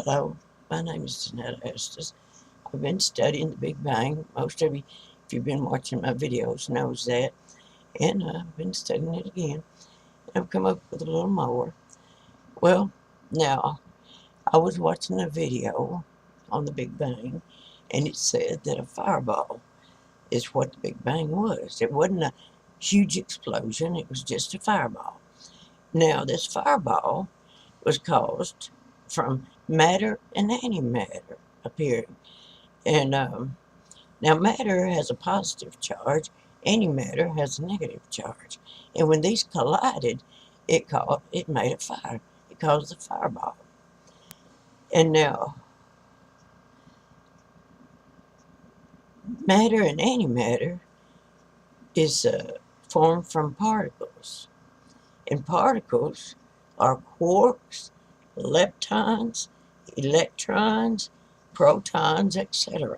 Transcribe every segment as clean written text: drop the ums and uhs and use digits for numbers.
Hello, my name is Janetta Estes. I've been studying the Big Bang. Most of you, if you've been watching my videos, knows that. And I've been studying it again. And I've come up with a little more. Well, now, I was watching a video on the Big Bang, and it said that a fireball is what the Big Bang was. It wasn't a huge explosion, it was just a fireball. Now, this fireball was caused from matter and antimatter appearing. And now matter has a positive charge, antimatter has a negative charge. And when these collided, it made a fire. It caused a fireball. And now matter and antimatter is formed from particles. And particles are quarks, leptons, electrons, protons, etc.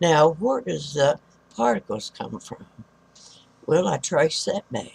Now, where does the particles come from? Well, I trace that back.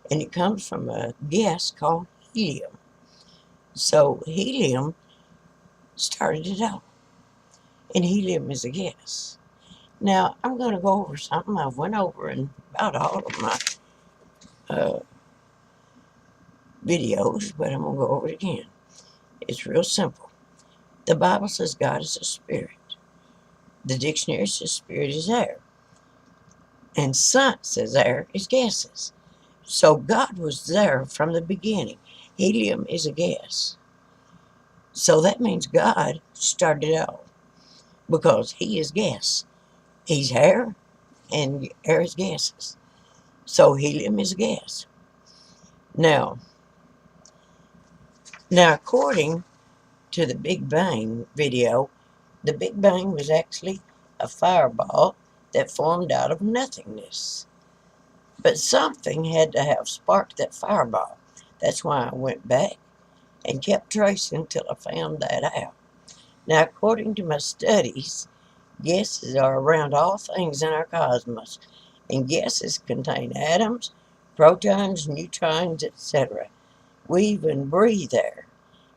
And it comes from a gas called helium. So helium started it all. And helium is a gas. Now, I'm going to go over something I've went over in about all of my videos, but I'm going to go over it again. It's real simple. The Bible says God is a spirit. The dictionary says spirit is air. And science says air is gases. So God was there from the beginning. Helium is a gas. So that means God started out because he is gas. He's air, and air is gases. So helium is a gas. Now, according to the Big Bang video, the Big Bang was actually a fireball that formed out of nothingness. But something had to have sparked that fireball. That's why I went back and kept tracing until I found that out. Now, according to my studies, gases are around all things in our cosmos, and gases contain atoms, protons, neutrons, etc. We even breathe air,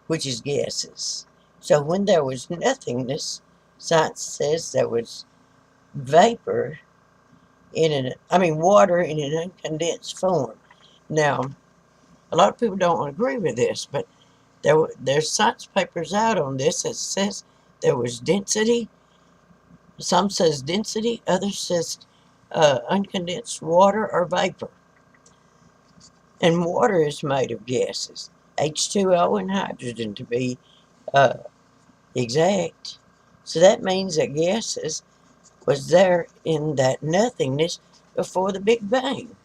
which is gases. So when there was nothingness, science says there was vapor water in an uncondensed form. Now, a lot of people don't agree with this, but there's science papers out on this that says there was density. Some says density, others says uncondensed water or vapor. And water is made of gases, H2O and hydrogen to be exact. So that means that gases was there in that nothingness before the Big Bang.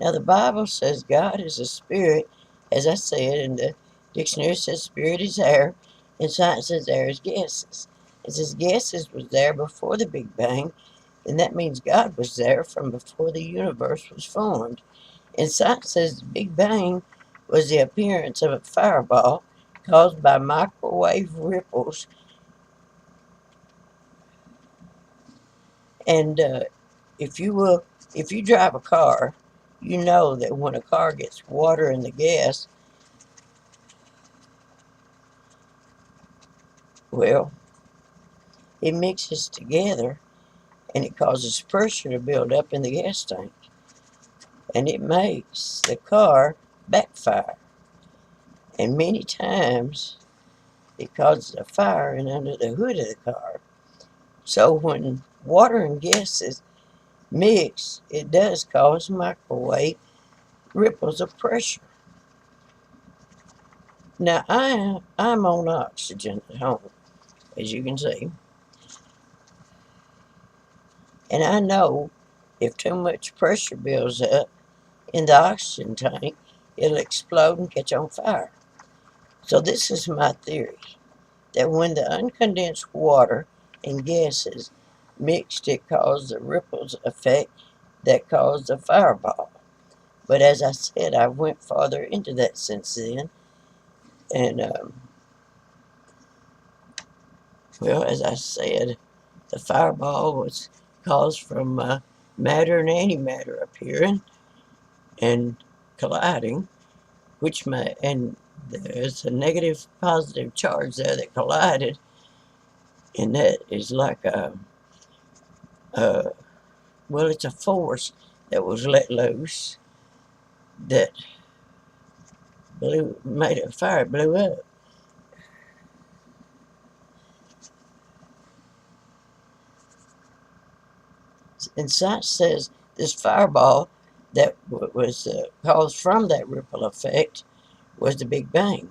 Now the Bible says God is a spirit, as I said, and the dictionary says spirit is air, and science says air is gases. It says gases was there before the Big Bang, and that means God was there from before the universe was formed. And science says the Big Bang was the appearance of a fireball caused by microwave ripples. And if you drive a car, you know that when a car gets water in the gas, well, it mixes together and it causes pressure to build up in the gas tank. And it makes the car backfire. And many times it causes a fire under the hood of the car. So when water and gases mix, it does cause microwave ripples of pressure. Now I'm on oxygen at home, as you can see. And I know if too much pressure builds up in the oxygen tank, it'll explode and catch on fire. So this is my theory, that when the uncondensed water and gases mixed, it caused the ripples effect that caused the fireball. But as I said, I went farther into that since then. And, well, as I said, the fireball was caused from matter and antimatter appearing and colliding, and there's a negative positive charge there that collided, and that is like a well, it's a force that was let loose that made a fire, blew up. And science says this fireball that was caused from that ripple effect was the Big Bang.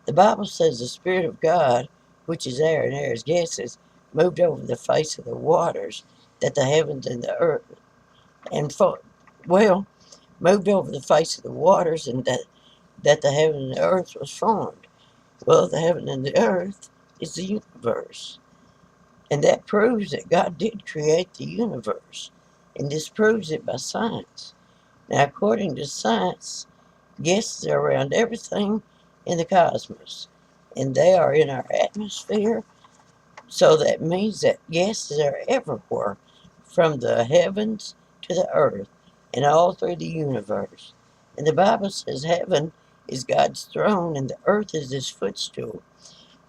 The Bible says the Spirit of God, which is air and air is gases, moved over the face of the waters, that the heavens and the earth, moved over the face of the waters, and that the heaven and the earth was formed. Well, the heaven and the earth is the universe. And that proves that God did create the universe. And this proves it by science. Now, according to science, gases are around everything in the cosmos. And they are in our atmosphere. So that means that gases are everywhere, from the heavens to the earth, and all through the universe. And the Bible says heaven is God's throne and the earth is his footstool.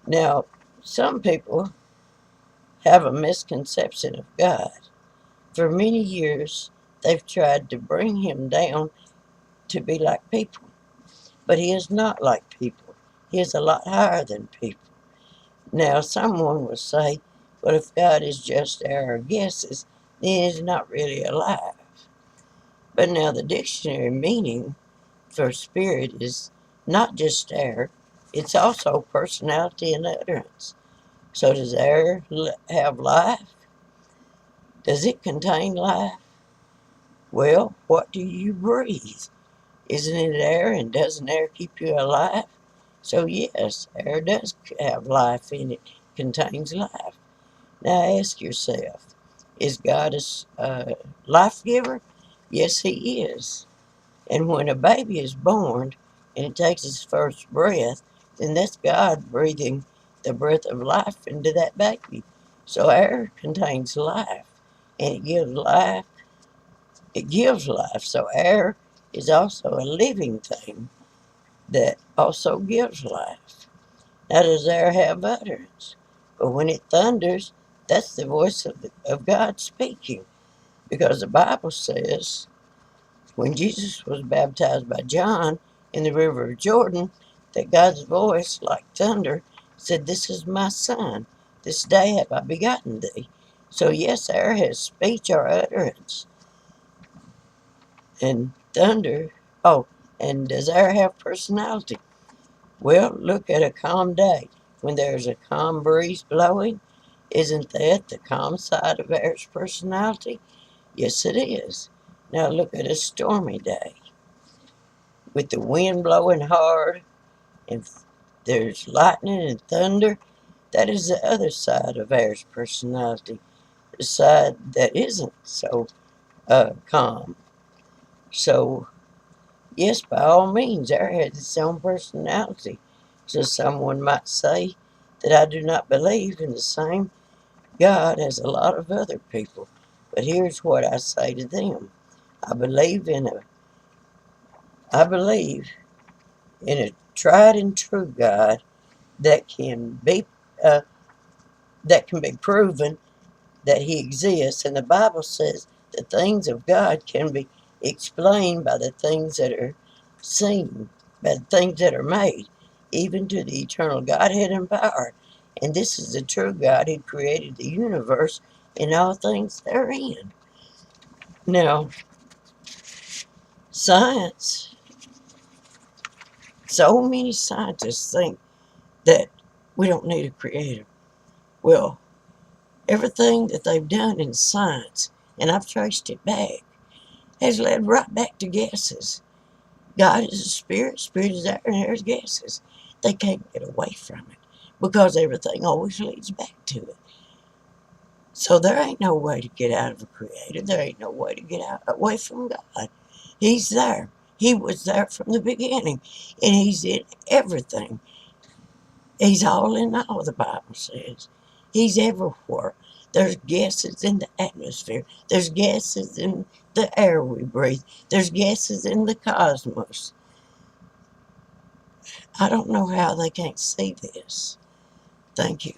Now, some people have a misconception of God. For many years, they've tried to bring him down to be like people. But he is not like people. He is a lot higher than people. Now, someone will say, well, if God is just our guesses, then he's not really alive. But now the dictionary meaning for spirit is not just air, it's also personality and utterance. So does air have life? Does it contain life? Well, what do you breathe? Isn't it air, and doesn't air keep you alive? So yes, air does have life in it, contains life. Now ask yourself, is God a life giver? Yes, he is. And when a baby is born and it takes its first breath, then that's God breathing the breath of life into that baby. So air contains life, and it gives life. It gives life. So air is also a living thing that also gives life. Now, does air have utterance? But when it thunders, that's the voice of God speaking. Because the Bible says when Jesus was baptized by John in the river of Jordan, that God's voice, like thunder, said, "This is my son. This day have I begotten thee." So yes, air has speech or utterance. And thunder, oh, and does air have personality? Well, look at a calm day. When there's a calm breeze blowing, isn't that the calm side of air's personality? Yes, it is. Now look at a stormy day with the wind blowing hard and there's lightning and thunder. That is the other side of air's personality, the side that isn't so calm. So, yes, by all means, air has its own personality. So someone might say that I do not believe in the same God as a lot of other people. But here's what I say to them. I believe in a tried and true God that can be uh, proven that he exists. And the Bible says the things of God can be explained by the things that are seen, by the things that are made, even to the eternal Godhead and power. And this is the true God who created the universe and all things therein. Now, science, so many scientists think that we don't need a creator. Well, everything that they've done in science, and I've traced it back, has led right back to gases. God is a spirit, spirit is air, and air is gases. They can't get away from it because everything always leads back to it. So there ain't no way to get out of a creator. There ain't no way to get away from God. He's there. He was there from the beginning, and he's in everything. He's all in all, the Bible says. He's everywhere. There's gases in the atmosphere. There's gases in the air we breathe. There's gases in the cosmos. I don't know how they can't see this. Thank you.